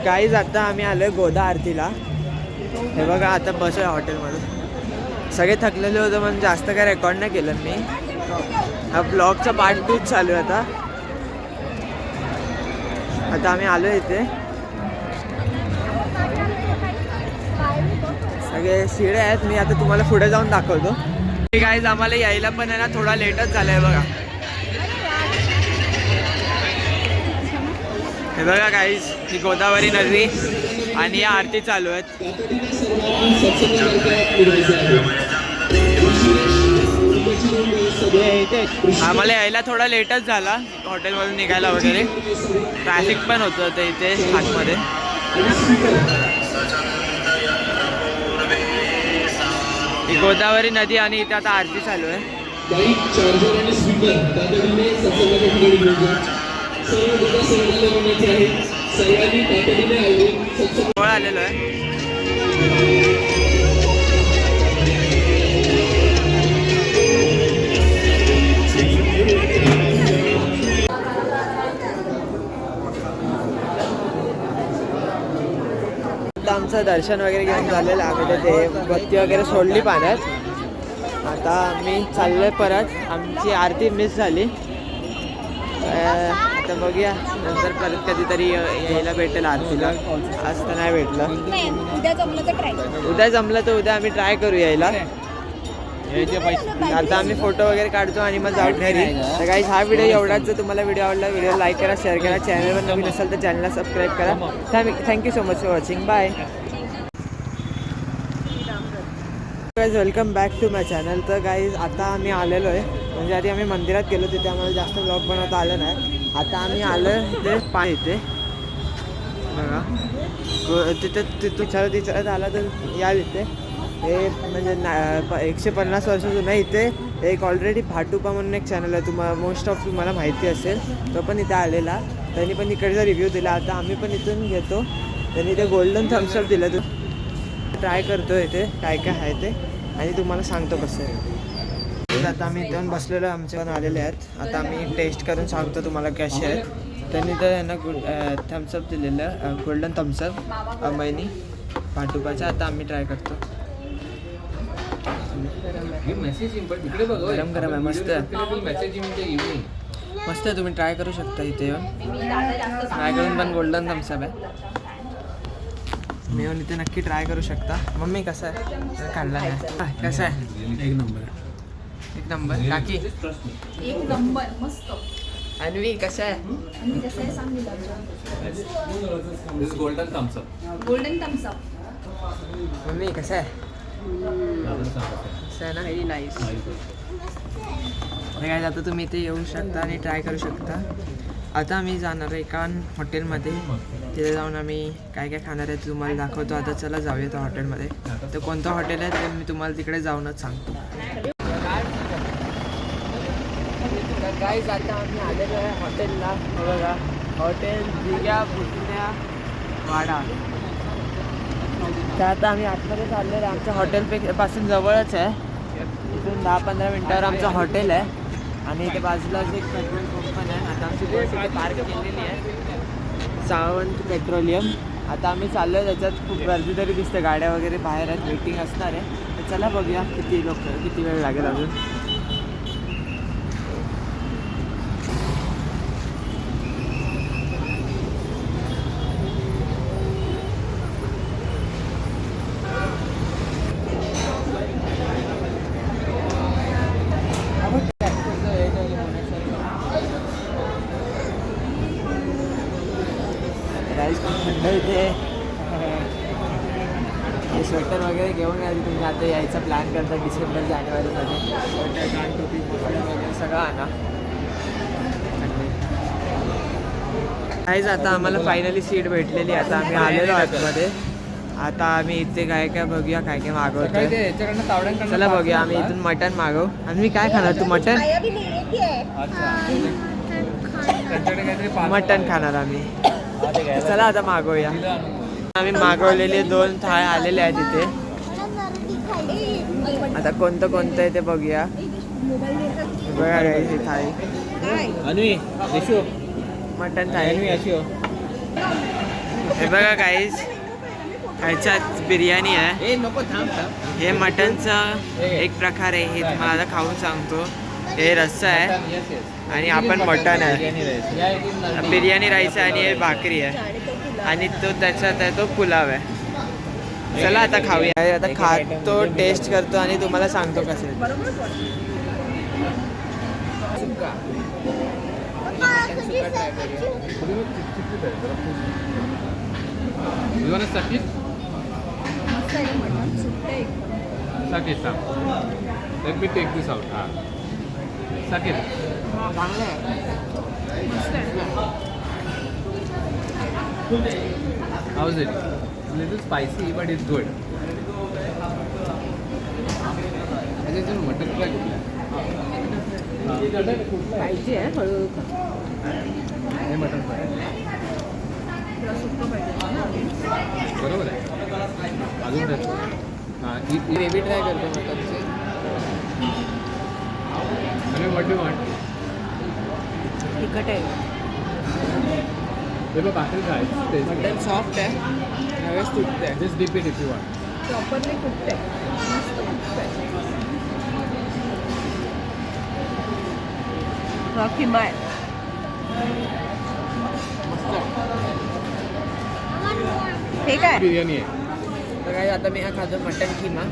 Guys आता आम्ही आलोय गोदा आरतीला. हे बघा आता बस आहे हॉटेलमध्ये. सगळे थकलेले होते म्हणून जास्त काय रेकॉर्ड नाही केलं मी. हा ब्लॉगचा पार्ट 2 चालू आहे आता. आता आम्ही आलो इथे. सगळे शिडे आहेत. मी आता तुम्हाला पुढे जाऊन दाखवतो. गाईज आम्हाला यायला पण आहे ना थोडा लेटच झाला आहे बघा. हे बघा गाईज ही गोदावरी नदी आणि या आरती चालू आहेत. आम्हाला यायला थोडा लेटच झाला हॉटेलमधून निघायला वगैरे. ट्रॅफिक पण होतं ते इथे आतमध्ये. ही गोदावरी नदी आणि इथे आता आरती चालू आहे. आलेलो आहे. आमचं दर्शन वगैरे घेऊन झालेलं आहे. ते बत्ती वगैरे सोडली पाण्यात. आता आम्ही चाललोय परत. आमची आरती मिस झाली. आता बघूया नंतर परत कधीतरी यायला भेटेल आरतीला. आज तर नाही भेटलं. उद्या जमलं तर उद्या आम्ही ट्राय करू यायला. आता आम्ही फोटो वगैरे काढतो आणि मग जाऊ घरी. तर गाईज हा व्हिडिओ एवढाच. जर तुम्हाला व्हिडिओ आवडला व्हिडिओ लाईक करा, शेअर करा. चॅनलवर नवीन असेल तर चॅनलला सबस्क्राईब करा. Thank you so much for watching. Bye. Welcome back to my channel. तर गाईज आता आम्ही आलेलो आहे. म्हणजे आधी आम्ही मंदिरात गेलो तिथे आम्हाला जास्त ब्लॉग बनवता आलं नाही. आता आम्ही आलो इथे पाय इथे बघा. तिथे तिथं आला तर या इथे. हे म्हणजे 150 वर्ष जुनं इथे एक ऑलरेडी भाटुपा म्हणून एक चॅनल आहे. मोस्ट ऑफ तुम्हाला माहिती असेल. तो पण इथे आलेला. त्यांनी पण इकडचा रिव्ह्यू दिला. आता आम्ही पण इथून घेतो. त्यांनी इथे गोल्डन थम्सअप दिलं. तू ट्राय करतो इथे काय काय आहे ते आणि तुम्हाला सांगतो कसं आहे. आता आम्ही इथून बसलेलो आमचे पण आलेले आहेत. आता आम्ही टेस्ट करून सांगतो तुम्हाला कसे आहेत. त्यांनी तर यांना थम्सअप दिलेलं गोल्डन थम्सअप अमैनी भाटुपाचा. आता आम्ही ट्राय करतो. गरम गरम आहे. मस्त मस्त आहे. तुम्ही ट्राय करू शकता इथे येऊन. माझ्याकडून पण गोल्डन थम्सअप आहे. मी येऊन इथे नक्की ट्राय करू शकता. मम्मी कसं आहे काढला नाही कसं आहे. एक नंबर काकी एक नंबर मस्त. अन्वी कसं आहे. Golden Thums Up. मम्मी कसं आहे. कसं आहे ना. Very nice. काय आता तुम्ही इथे येऊ शकता आणि ट्राय करू शकता. आता आम्ही जाणार आहे एका हॉटेलमध्ये. तिथे जाऊन आम्ही काय काय खाणार आहे ते तुम्हाला दाखवतो. आता चला जाऊया त्या हॉटेलमध्ये. तर कोणतं हॉटेल आहे ते मी तुम्हाला तिकडे जाऊनच सांगतो. गाईज आता आम्ही आलेलो आहे हॉटेलला. बघा हॉटेल दिघ्या पुतण्या वाडा. तर आता आम्ही आतमध्ये चाललेलो आहे. आमच्या हॉटेलपासून जवळच आहे. इथून 10-15 मिनटावर आमचं हॉटेल आहे. आणि इथे बाजूलाच एक पेट्रोल पंप पण आहे. आता आमची बस इथे पार्क केलेली आहे सावंत पेट्रोलियम. आता आम्ही चाललो आहे. त्याच्यात खूप गर्दी तरी दिसते. गाड्या वगैरे बाहेर आहेत. वेटिंग असणार आहे. तर चला बघूया किती वेळ लागेल अजून. थंड इथे. हे स्वेटर वगैरे घेऊन या. तुम्ही आता यायचा प्लॅन करता डिसेंबर जानेवारीमध्ये. स्वेटर कान टोपी वगैरे सगळं आणा. काहीच आता आम्हाला फायनली सीट भेटलेली. आता आम्ही आलेलो आतमध्ये. आता आम्ही इथे काय काय बघूया काय काय मागवतो. चला बघूया. आम्ही इथून मटण मागवू. आणि मी काय खाणार. तू मटण मटण खाणार आम्ही. चला आता मागवूया. आम्ही मागवलेले 2 थाळ आलेले आहेत इथे. आता कोणतं आहे ते बघूया. बघा ही थाळी मटण थाळी. हे बघा गाईज, ह्याच्यात बिर्याणी आहे. हे मटनचं एक प्रकार आहे, हे तुम्हाला आता खाऊन सांगतो. हे रस्सा आहे आणि आपण मटन आहे, बिर्याणी राईस आहे आणि हे भाकरी आहे आणि तो त्याच्यात आहे तो पुलाव आहे. चला आता खाऊया. आता खातो, टेस्ट करतो आणि तुम्हाला सांगतो कसं आहे. Let me take this out. Sakit. How is it? A little spicy, but it's good. Mutton fry पाहिजे आहे हळू हे मटन फ्राय बरोबर आहे. अजून हां ही ग्रेव्ही ट्राय करतो मटनची. आणि व्हॉट डू वॉन्ट तिखट आहे. ते बघ भाकरी खाय मटन सॉफ्ट आहे, हवेच तुटते आहे. Just deep it if you want. Properly कुठे मस्त कुठे किंवा आहे. हे काय बिर्याणी आहे. तर काय आता मी हा खातो मटन किमा.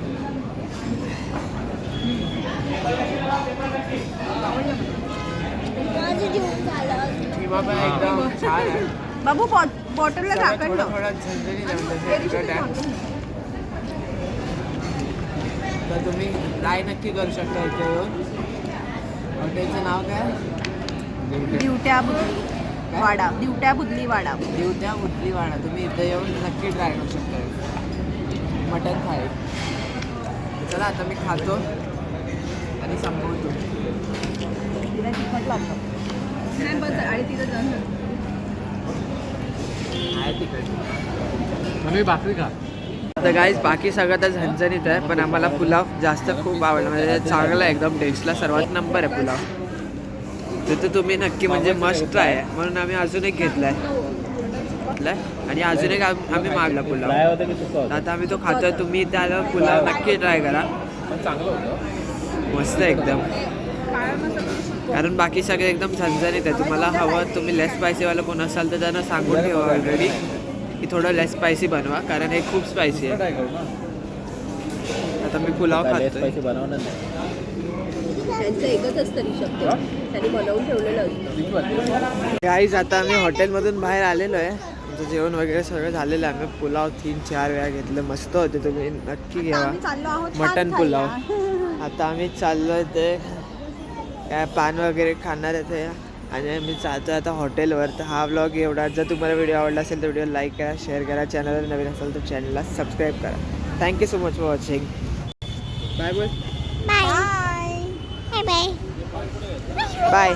किमा पण एकदम छान आहे. बाबू बॉटलला झाकण थोडं लाव. थोडं झणझणीत आहे, म्हणजे तिखट आहे. तर तुम्ही ट्राय नक्की करू शकता इथे येऊन. हॉटेलचं नाव काय? दिवट्या बुदली वाडा. दिवट्या बुदली वाडा. दिवट्या बुदली वाडा. तुम्ही इथे येऊन नक्की ट्राय करू शकता मटन थाळी. चला आता मी खातो आणि संपवतो. तिला तिखट लागतं नाही बस. आणि तिथं जाऊन आहे तिखट. मला भाकरी खा. तर गाईज बाकी सगळं तर झणझणीत आहे, पण आम्हाला पुलाव जास्त खूप आवडला. म्हणजे चांगला आहे एकदम, टेस्टला सर्वात नंबर आहे पुलाव. तर तुम्ही नक्की म्हणजे मस्ट ट्राय आहे, म्हणून आम्ही अजून एक घेतला आहे आणि अजून एक आम्ही मागला पुलाव. आता आम्ही तो खातोय. तुम्ही त्याला पुलाव नक्की ट्राय करा, चांगलं होतं. मस्त आहे एकदम. कारण बाकी सगळे एकदम झणझणीत आहे. तुम्हाला हवं तुम्ही लेस स्पायसीवाला कोण असाल तर त्यांना सांगून ठेवा ऑलरेडी की थोडं लेस स्पायसी बनवा, कारण हे खूप स्पायसी आहे. आता मी पुलाव खातोय. त्यांचं एकच असतं रिषभ, त्यांनी बनवून ठेवलेलं असतं. गाईज आता आम्ही हॉटेलमधून बाहेर आलेलो आहे. आमचं जेवण वगैरे सगळं झालेलं आहे. आम्ही पुलाव 3-4 वेळा घेतलं, मस्त होते. तुम्ही नक्की घ्या मटन पुलाव. आता आम्ही चाललो ते काय पान वगैरे खाणार आहे ते, आणि आम्ही चालतो आता हॉटेलवर. तर हा व्लॉग एवढा. जर तुम्हाला व्हिडिओ आवडला असेल तर व्हिडिओ लाईक करा, शेअर करा. चॅनलवर नवीन असेल तर चॅनलला सबस्क्राईब करा. Thank you so much for watching. Bye बोल. Bye. Bye. Bye. बाय.